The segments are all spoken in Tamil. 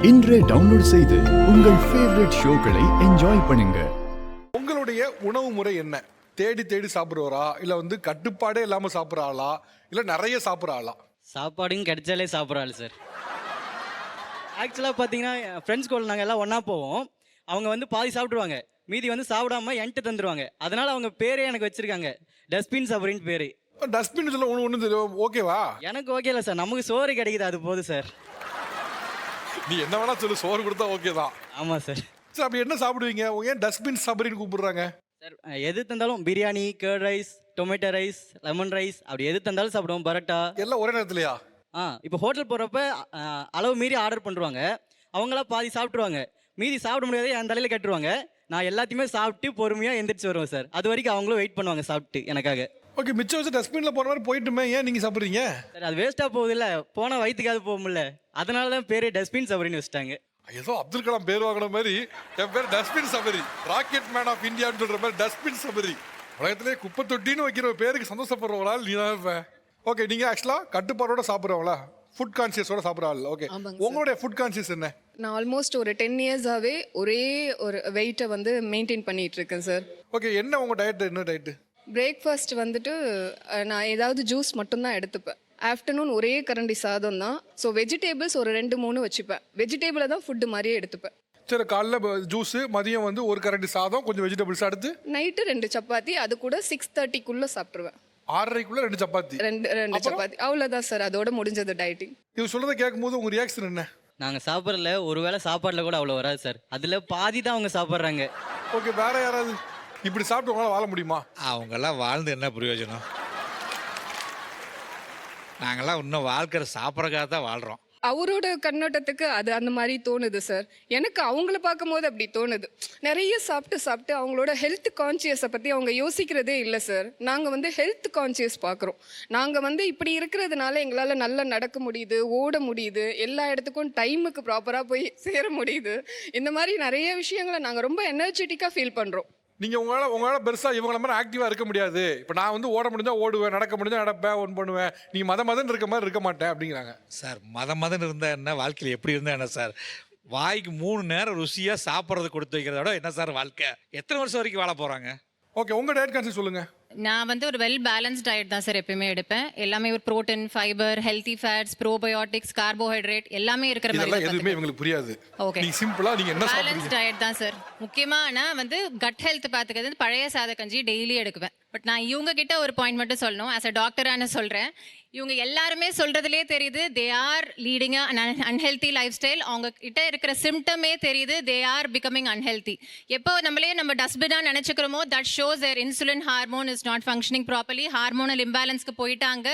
இன்றே டவுன்லோட் செய்து உங்கள் ஃபேவரட் ஷோக்களை என்ஜாய் பண்ணுங்க. உங்களுடைய உணவு முறை என்ன? தேடி தேடி சாப்பிடுறவரா, இல்ல வந்து கட்டுப்பாடே இல்லாம சாப்பிடுற ஆளா, இல்ல நிறைய சாப்பிடுற ஆளா? சாப்பாடுங்க கிடைச்சாலே சாப்பிட்றாள் சார். ஆக்சுவலாக பார்த்தீங்கன்னா ஃப்ரெண்ட்ஸ் கூட நாங்கள் எல்லாம் ஒன்றா போவோம். அவங்க வந்து பாதி சாப்பிடுவாங்க, மீதி வந்து சாப்பிடாம என்கிட்ட தந்துடுவாங்க. அதனால அவங்க பேரே எனக்கு வச்சிருக்காங்க, டஸ்ட்பின் சபரின்னு பேர். டஸ்ட்பின் சொல்ல ஒன்று தெரியும், ஓகேவா? எனக்கு ஓகே இல்லை சார், நமக்கு சோறு கிடைக்குது அது போதும் சார். நீ என்ன வேணா சொல்லு, சோறு கொடுத்தா ஓகே தான். ஆமாம் சார். சார் அப்படி என்ன சாப்பிடுவீங்க? ஏன் டஸ்ட்பின் சபரின்னு கூப்பிடுறாங்க? சார் எது தந்தாலும் biryani, curd rice, tomato rice, lemon rice, அப்படி எது தந்தாலும் சாப்பிடுவோம். பரோட்டா எல்லாம் ஒரே நேரத்துலையா? இப்போ ஹோட்டல் போகிறப்ப அளவு மீறி ஆர்டர் பண்ணுவாங்க. அவங்களாம் பாதி சாப்பிட்ருவாங்க, மீதி சாப்பிட முடியாது என் தலையில் கட்டுருவாங்க. நான் எல்லாத்தையுமே சாப்பிட்டு பொறுமையாக எந்திரிச்சு வருவேன் சார். அது வரைக்கும் அவங்களும் வெயிட் பண்ணுவாங்க சாப்பிட்டு எனக்காக. ஓகே, மிச்சம் வச்சு டஸ்ட்பினில் போகிற மாதிரி போயிட்டுமே, ஏன் நீங்கள் சாப்பிட்றீங்க? சார் அது வேஸ்ட்டாக போகுது இல்லை, போனால் வயிற்றுக்காவது போக முடியல. அதனால தான் பேர் டஸ்ட்பின் சபரின்னு வச்சுட்டாங்க. ஏதோ அப்துல் கலாம் பேர் வாங்கின மாதிரி என் பேர் dustbin Sabari, rocket man of இந்தியான்னு சொல்கிற மாதிரி டஸ்ட்பின் சபரி. உலகத்திலே குப்பை தொட்டின்னு வைக்கிற பேருக்கு சந்தோஷப்படுறவங்களால் நீ தான் இருப்பேன். ஓகே, நீங்கள் ஆக்சுவலாக கட்டுப்பாடோட சாப்பிட்றவங்களா, ஃபுட் கான்சியஸோட சாப்பிட்றாள்? ஓகே, உங்களுடைய ஃபுட் கான்சியஸ் என்ன? நான் ஆல்மோஸ்ட் ஒரு 10 இயர்ஸாகவே ஒரே ஒரு வெயிட்டை வந்து மெயின்டைன் பண்ணிட்டு இருக்கேன் சார். ஓகே, என்ன உங்கள் டயட்டு? என்ன டயட்டு? பிரேக்ஃபாஸ்ட் வந்துட்டு நான் ஏதாவது ஜூஸ் மட்டும்தான் எடுத்துப்பேன். ஆஃப்டர்நூன் ஒரே கரண்டி சாதம் தான். ஸோ வெஜிடேபிள்ஸ் ஒரு 2-3 வச்சுப்பேன். வெஜிடேபிளை தான் ஃபுட்டு மாதிரியே எடுத்துப்பேன். சரி, காலைல ஜூஸு, மதியம் வந்து ஒரு கரண்டி சாதம், கொஞ்சம் வெஜிடபிள்ஸ் அடுத்து நைட்டு 2 சப்பாத்தி, அது கூட 6:30க்குள்ளே சாப்பிட்ருவேன். 6:30க்குள்ள 2 சப்பாத்தி, 2 சப்பாத்தி, அவ்வளோதான் சார். அதோட முடிஞ்சது டயட்டிங். இது சொல்றதை கேட்கும்போது உங்க ரியாக்ஷன் என்ன? நாங்கள் சாப்பிட்றல ஒருவேளை சாப்பாட்டில் கூட அவ்வளோ வராது சார். அதில் பாதி தான் அவங்க சாப்பிட்றாங்க. ஓகே, வேற யாராவது இப்படி சாப்பிட்டு உங்களால் வாழ முடியுமா? அவங்கெல்லாம் வாழ்ந்து என்ன பிரயோஜனம்? நாங்கள்லாம் இன்னும் வாழ்க்கிற சாப்பிட்றக்காக தான் வாழ்கிறோம். அவரோட கண்ணோட்டத்துக்கு அது அந்த மாதிரி தோணுது சார். எனக்கு அவங்கள பார்க்கும்போது அப்படி தோணுது. நிறைய சாப்பிட்டு அவங்களோட ஹெல்த் கான்சியஸை பற்றி அவங்க யோசிக்கிறதே இல்லை சார். நாங்கள் வந்து ஹெல்த் கான்சியஸ் பார்க்குறோம். நாங்கள் வந்து இப்படி இருக்கிறதுனால எங்களால் நல்லா நடக்க முடியுது, ஓட முடியுது, எல்லா இடத்துக்கும் டைமுக்கு ப்ராப்பராக போய் சேர முடியுது. இந்த மாதிரி நிறைய விஷயங்களை நாங்கள் ரொம்ப எனர்ஜெட்டிக்காக ஃபீல் பண்ணுறோம். நீங்கள் உங்களால் பெருசாக இவங்கள மாதிரி ஆக்டிவாக இருக்க முடியாது. இப்போ நான் வந்து ஓட முடிஞ்சால் ஓடுவேன், நடக்க முடிஞ்சால் நடப்பேன், ஒன்று பண்ணுவேன். நீங்கள் மதன்னு இருக்க மாதிரி இருக்க மாட்டேன் அப்படிங்கிறாங்க. சார் மதம் இருந்தால் என்ன, வாழ்க்கையில் எப்படி இருந்தால் என்ன சார்? வாய்க்கு 3 நேரம் ருசியாக சாப்பிட்றது கொடுத்து வைக்கிறத விட என்ன சார் வாழ்க்கை? எத்தனை வருஷம் வரைக்கும் வாழ போகிறாங்க? ஓகே, உங்கள் டயட் கான்சியஸ் சொல்லுங்கள். நான் வந்து ஒரு வெல் பேலன்ஸ்ட் டயட் தான் சார் எப்பயுமே எடுப்பேன். எல்லாமே ஒரு protein, fibre, healthy fats, probiotics, carbohydrate எல்லாமே இருக்கிற மாதிரி. எதுவுமே இவங்களுக்கு புரியாது. ஓகே, நீங்க சிம்பிளா நீங்க என்ன சாப்பிடுறீங்க? பேலன்ஸ் டயட் தான் சார். முக்கியமா நான் வந்து கட் ஹெல்த் பாத்துக்கிறது, பழைய சாத கஞ்சி டெய்லி எடுக்குவேன். பட் நான் இவங்க கிட்ட ஒரு பாயிண்ட் மட்டும் சொல்லணும். ஆஸ் அ டாக்டரான சொல்றேன், இவங்க எல்லாருமே சொல்றதுலேயே தெரியுது they are leading unhealthy life style. அவங்க கிட்ட இருக்கிற சிம்டமே தெரியுது தே ஆர் பிகமிங் அன்ஹெல்தி. எப்போ நம்ம டஸ்ட்பினா நினைச்சுக்கிறோமோ that shows their insulin hormone is not functioning properly. Hormonal இம்பேலன்ஸ்க்கு போயிட்டாங்க.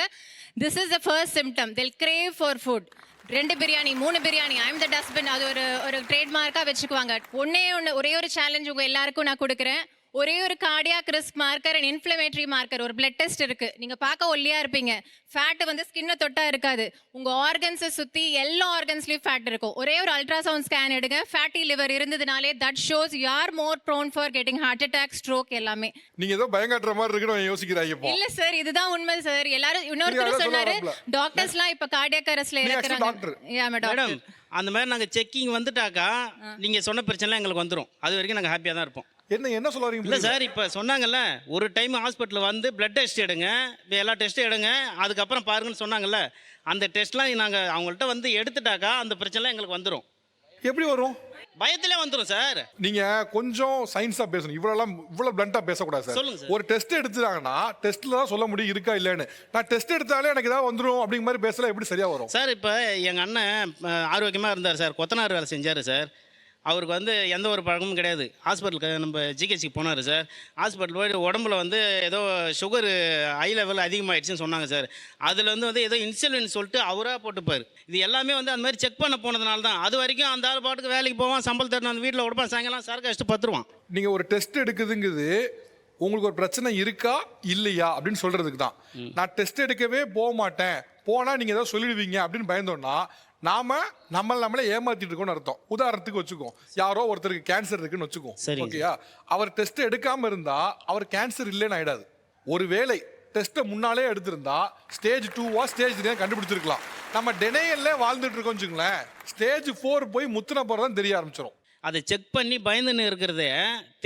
This is the first symptom. they'll crave for food. 2 biryani, 3 biryani, I am the dustbin, அது ஒரு ட்ரேட்மார்க்காக வச்சுக்குவாங்க. ஒரே ஒரு சேலஞ்ச் உங்க எல்லாருக்கும் நான் கொடுக்குறேன். ஒரே ஒரு cardiac risk marker and inflammatory marker, ஒரு பிளட் டெஸ்ட் இருக்கு. நீங்க பார்க்க ஒல்லியா இருப்பீங்க, ஃபேட் வந்து ஸ்கின்னை தொட்டா இருக்காது. உங்க ஆர்கன்ஸை சுத்தி எல்லா ஆர்கன்ஸ்லயும் ஃபேட் இருக்கும். ஒரே ஒரு அல்ட்ராசவுண்ட் ஸ்கேன் எடுங்க, ஃபேட்டி லிவர் இருந்ததுனாலே that shows you are more prone for getting heart attack, stroke எல்லாமே. நீங்க ஏதோ பயங்கர மாதிரி இருக்குன்னு யோசிக்கிறாங்க. இல்ல சார், இதுதான் உண்மை சார். எல்லாரும் இன்னொருத்தர் சொன்னாரு டாக்டர்ஸ்லாம் இப்ப கார்டியாக் அரெஸ்ட்ல இருக்கிறாங்க. மேடம், அந்த மாதிரி நாங்கள் செக்கிங் வந்துட்டாக்கா நீங்கள் சொன்ன பிரச்சனைலாம் எங்களுக்கு வந்துடும். அது வரைக்கும் நாங்கள் ஹாப்பியாக தான் இருப்போம். என்ன சொல்ல வரீங்க? இல்லை சார், இப்போ சொன்னாங்கல்ல ஒரு டைம் ஹாஸ்பிட்டலில் வந்து பிளட் டெஸ்ட் எடுங்க, எல்லா டெஸ்ட்டும் எடுங்க, அதுக்கப்புறம் பாருங்கன்னு சொன்னாங்கல்ல. அந்த டெஸ்ட்லாம் நாங்கள் அவங்கள்ட்ட வந்து எடுத்துட்டாக்கா அந்த பிரச்சனைலாம் எங்களுக்கு வந்துடும். எப்படி வரும்? பயத்திலே வந்துடும் சார். நீங்க கொஞ்சம் சயின்ஸா பேசணும். இவ்வளவு பிளண்டா பேசக்கூடாது சார். சொல்லுங்க சார். ஒரு டெஸ்ட் எடுத்துட்டாங்கன்னா டெஸ்ட்ல தான் சொல்ல முடியும் இருக்கா இல்லைன்னு. நான் டெஸ்ட் எடுத்தாலே எனக்கு ஏதாவது வந்துடும் அப்படிங்கிற மாதிரி பேசல, எப்படி சரியா வரும் சார்? இப்போ எங்கள் அண்ணன் ஆரோக்கியமாக இருந்தார் சார், கொத்தனார் வேலை செஞ்சார் சார். அவருக்கு வந்து எந்த ஒரு பழக்கமும் கிடையாது. ஹாஸ்பிட்டலுக்கு நம்ம ஜிஹெச்சுக்கு போனார் சார். ஹாஸ்பிட்டல் போய்ட்டு உடம்புல வந்து ஏதோ சுகர் ஹை லெவல் அதிகமாகிடுச்சுன்னு சொன்னாங்க சார். அதில் வந்து ஏதோ இன்சுலின் சொல்லிட்டு அவராக போட்டுப்பார். இது எல்லாமே வந்து அந்த மாதிரி செக் பண்ண போனதுனால தான். அது வரைக்கும் அந்த ஆள் பாட்டுக்கு வேலைக்கு போவான், சம்பளம் தரணும், அந்த வீட்டில் உடம்பா சாயங்காலம் சரக்கு அடிச்சுட்டு பத்துருவான். நீங்கள் ஒரு டெஸ்ட் எடுக்குதுங்குது உங்களுக்கு ஒரு பிரச்சனை இருக்கா இல்லையா அப்படின்னு சொல்றதுக்கு தான். நான் டெஸ்ட் எடுக்கவே போக மாட்டேன், போனால் நீங்கள் ஏதோ சொல்லிடுவீங்க அப்படின்னு பயந்தோன்னா நம்மளே ஏமாத்திட்டு இருக்கோம்னு அர்த்தம். உதாரணத்துக்கு வச்சுக்கோம், யாரோ ஒருத்தருக்கு கேன்சர் இருக்குன்னு வச்சுக்கோம். ஓகேயா, அவர் டெஸ்ட் எடுக்காம இருந்தா அவர் கேன்சர் இல்லைன்னு ஆயிடாது. ஒருவேளை டெஸ்ட்டை முன்னாலே எடுத்திருந்தா ஸ்டேஜ் 2வா ஸ்டேஜ் 3 கண்டுபிடிச்சிருக்கலாம். நம்ம டெனையல்ல வாழ்ந்துட்டு இருக்கோம் வச்சுங்களேன், ஸ்டேஜ் 4 போய் முத்துன போறதான் தெரிய ஆரம்பிச்சிடும். அதை செக் பண்ணி பயந்துன்னு இருக்கிறதே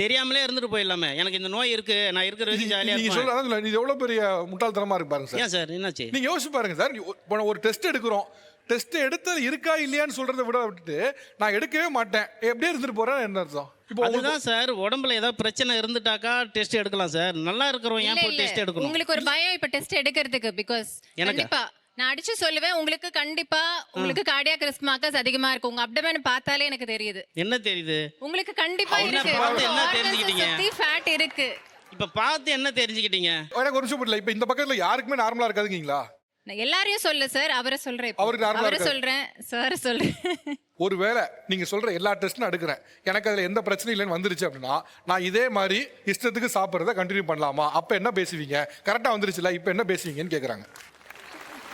தெரியாமலே இருந்துட்டு போயிடலாமே. எனக்கு இந்த நோய் இருக்கு, நான் இருக்கிற வரைக்கும் ஜாலியாக நீங்க இருப்பேன். சொல்ல இது எவ்வளவு பெரிய முட்டாள்தனமா இருக்கு பாருங்க சார். ஏன் சார் என்னாச்சு? நீங்க யோசிச்சு பாருங்க சார், இப்போ ஒரு டெஸ்ட் எடுக்கிறோம், டெஸ்ட் எடுத்தது இருக்கா இல்லையான்னு சொல்றதை விட்டுட்டு நான் எடுக்கவே மாட்டேன் எப்படியே இருந்துட்டு போறேன் என்ன அர்த்தம்? இப்போ அதுதான் சார், உடம்புல ஏதாவது பிரச்சனை இருந்துட்டாக்கா டெஸ்ட் எடுக்கலாம் சார். நல்லா இருக்கிறோம் ஏன் போய் டெஸ்ட் எடுக்கணும்? உங்களுக்கு ஒரு பயம் இப்ப டெஸ்ட் எடுக்கிறதுக்கு. பிகாஸ் எனக்கு? கண்டிப்பா நான் அடிச்சு சொல்லுவேன், உங்களுக்கு கண்டிப்பா உங்களுக்கு கார்டியாக் ரிஸ்க் மார்க்கர்ஸ் அதிகமா இருக்கு. உங்க அப்டமன் பார்த்தாலே எனக்கு தெரியுது. என்ன தெரியுது? உங்களுக்கு கண்டிப்பா அவனை இருக்கு. பார்த்து என்ன Organs தெரிஞ்சுக்கிட்டீங்க? சுத்தி ஃபேட் இருக்கு. இப்ப பார்த்து என்ன தெரிஞ்சுக்கிட்டீங்க? எனக்கு ஒரு நிமிஷம் புரியல. இப்போ இந்த பக்கத்துல யாருக்குமே நார்மலா இருக்காதுங்களா? நான் எல்லாரையும் சொல்ல சார், அவரை சொல்றேன் இப்போ. அவருக்கு normal ஆ அவரை இருக்காது. சொல்றேன் சார், சொல்றேன். ஒருவேளை நீங்க சொல்ற எல்லா டெஸ்ட்டும் எடுக்கிறேன், எனக்கு அதுல எந்த பிரச்சனையும் இல்லைன்னு வந்துருச்சு அப்படின்னா நான் இதே மாதிரி இஷ்டத்துக்கு சாப்பிட்றத கண்டினியூ பண்ணலாமா? அப்ப என்ன பேசுவீங்க? கரெக்டா வந்துருச்சுல, இப்ப என்ன பேசுவீங்கன்னு கேக்குறாங்க.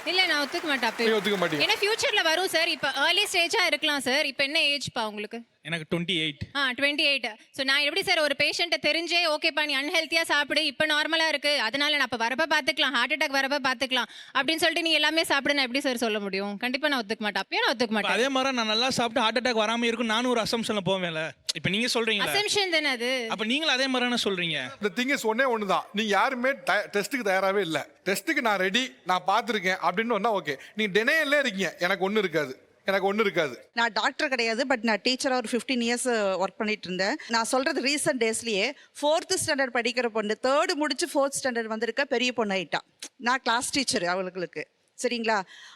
இல்ல நான் ஒத்துக்க மாட்டேன். நீங்க ஒத்துக்க மாட்டீங்க? ஏன்னா ஃபியூச்சர்ல வரும் சார். இப்ப ஏர்லி ஸ்டேஜா இருக்கலாம் சார். இப்ப என்ன ஏஜ் பா உங்களுக்கு? எனக்கு 28. 28. ஸோ நான் எப்படி சார் ஒரு பேஷண்ட்டை தெரிஞ்சே ஓகேப்பா நீ அன்ஹெல்த்தியாக சாப்பிடு, இப்போ நார்மலாக இருக்கு, அதனால நான் இப்போ வரப்ப பார்த்துக்கலாம், ஹார்ட் அட்டாக் வரப்ப பார்த்துக்கலாம் அப்படின்னு சொல்லிட்டு நீ எல்லாமே சாப்பிடு நான் எப்படி சார் சொல்ல முடியும்? கண்டிப்பாக நான் ஒத்துக்க மாட்டேன். அப்பயும் நான் ஒத்துக்க மாட்டேன். அதே மாதிரி நான் நல்லா சாப்பிட்டு ஹார்ட் அட்டாக் வராம இருக்கும் நானும் ஒரு அசம்ஷன்ல போவேன்ல. இப்போ நீங்க சொல்றீங்க அசம்ஷன் தானே அது. அப்ப நீங்களும் அதே மாதிரி தானே சொல்றீங்க. இந்த திங் இஸ் ஒண்ணுதான், நீங்க யாருமே டெஸ்ட்டுக்கு தயாராகவே இல்லை. டெஸ்ட்டுக்கு நான் ரெடி, நான் பார்த்துருக்கேன் அப்படின்னு ஒன்னா ஓகே. நீங்க டெனையல்லே இருக்கீங்க, எனக்கு ஒன்றும் இருக்காது, எனக்கு ஒன்றும் இருக்காது. நான் டாக்டர் கிடையாது, பட் நான் டீச்சராக ஒரு 15 இயர்ஸ் ஒர்க் பண்ணிட்டு இருந்தேன். நான் சொல்றது ரீசன்ட் டேஸ்லயே 4th ஸ்டாண்டர்ட் படிக்கிற பொண்ணு 3rd முடிச்சு 4th ஸ்டாண்டர்ட் வந்திருக்க பெரிய பொண்ணு ஆயிட்டா. நான் கிளாஸ் டீச்சர் அவளுக்கு, சரிங்களா?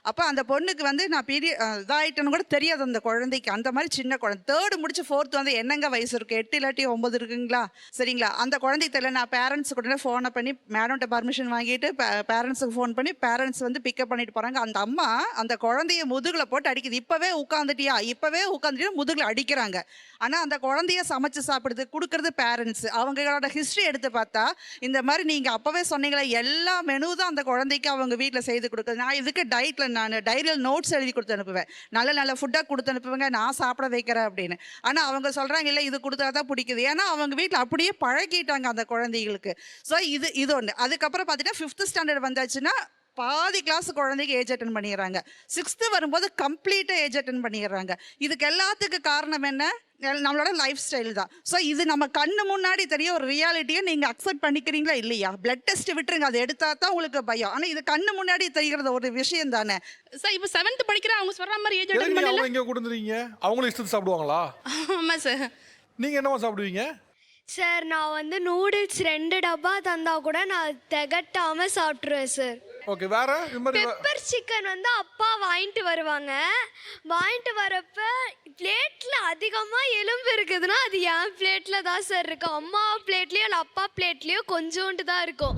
அப்போ அந்த பொண்ணுக்கு வந்து நான் இதாயிட்டேன்னு கூட தெரியாது அந்த குழந்தைக்கு. அந்த மாதிரி சின்ன குழந்தை 3rd முடிச்சு 4th வந்து என்னங்க வயசு இருக்கு, 8 இல்லாட்டி 9 இருக்குங்களா, சரிங்களா? அந்த குழந்தைக்கு தெரியல. நான் பேரண்ட்ஸ் கூட ஃபோனை பண்ணி மேடம்கிட்ட பர்மிஷன் வாங்கிட்டு பேரண்ட்ஸுக்கு ஃபோன் பண்ணி பேரண்ட்ஸ் வந்து பிக்கப் பண்ணிட்டு போறாங்க. அந்த அம்மா அந்த குழந்தைய முதுகுல போட்டு அடிக்குது. இப்பவே உட்காந்துட்டியா முதுகுல அடிக்கிறாங்க. ஆனா அந்த குழந்தைய சமைச்சு சாப்பிடுறது கொடுக்கறது பேரண்ட்ஸ். அவங்களோட ஹிஸ்டரி எடுத்து பார்த்தா இந்த மாதிரி நீங்க அப்பவே சொன்னீங்களே எல்லா மெனு தான் அந்த குழந்தைக்கு அவங்க வீட்டில் செய்து கொடுக்குறது. நான் இதுக்கு நான் டைரியில் நோட்ஸ் எழுதி கொடுத்து அனுப்புவேன், நல்ல ஃபுட்டாக கொடுத்து அனுப்புவேங்க, நான் சாப்பிட வைக்கிறேன் அப்படின்னு. ஆனால் அவங்க சொல்கிறாங்க இல்லை இது கொடுத்தா தான் பிடிக்குது. ஏன்னா அவங்க வீட்டில் அப்படியே பழகிட்டாங்க அந்த குழந்தைகளுக்கு. ஸோ இது ஒன்று. அதுக்கப்புறம் பார்த்தீங்கன்னா 5th ஸ்டாண்டர்ட் வந்தாச்சுன்னா பாதி கிளாஸ் குழந்தைக்கு ஏஜ் அட்டன் பண்ணிடுறாங்க. 6th வரும்போது கம்ப்ளீட்டாக ஏஜ் அட்டன் பண்ணிடுறாங்க. இதுக்கு எல்லாத்துக்கும் காரணம் என்ன? நம்மளோட லைஃப் ஸ்டைல் தான். ஸோ இது நம்ம கண்ணு முன்னாடி தெரிய ஒரு ரியாலிட்டியை நீங்கள் அக்செப்ட் பண்ணிக்கிறீங்களா இல்லையா? பிளட் டெஸ்ட் விட்டுருங்க, அதை எடுத்தா தான் உங்களுக்கு பயம். ஆனால் இது கண்ணு முன்னாடி தெரிகிறது ஒரு விஷயம் தானே சார். இப்போ 7th படிக்கிற அவங்க சொல்ற மாதிரி ஏஜ் எதுக்கு அட்டன் நீங்க பண்ணல. அவங்க இங்க கொடுத்துறீங்க? அவங்களும் இஷ்டத்துக்கு சாப்பிடுவாங்களா? ஆமா சார். நீங்க என்னவா சாப்பிடுவீங்க? சார் நான் வந்து நூடுல்ஸ் 2 டப்பா தந்தா கூட நான் திகட்டாம சாப்பிட்ருவேன் சார். ஓகே, வேற இது மாதிரி பெப்பர் சிக்கன் வந்து அப்பா வாங்கிட்டு வருவாங்க. வாங்கிட்டு வரப்ப பிளேட்ல அதிகமா எலும்பு இருக்குதுன்னா அது என் பிளேட்ல தான் சார் இருக்கும். அம்மா பிளேட்லயோ இல்லை அப்பா பிளேட்லயோ கொஞ்சோண்டு தான் இருக்கும்.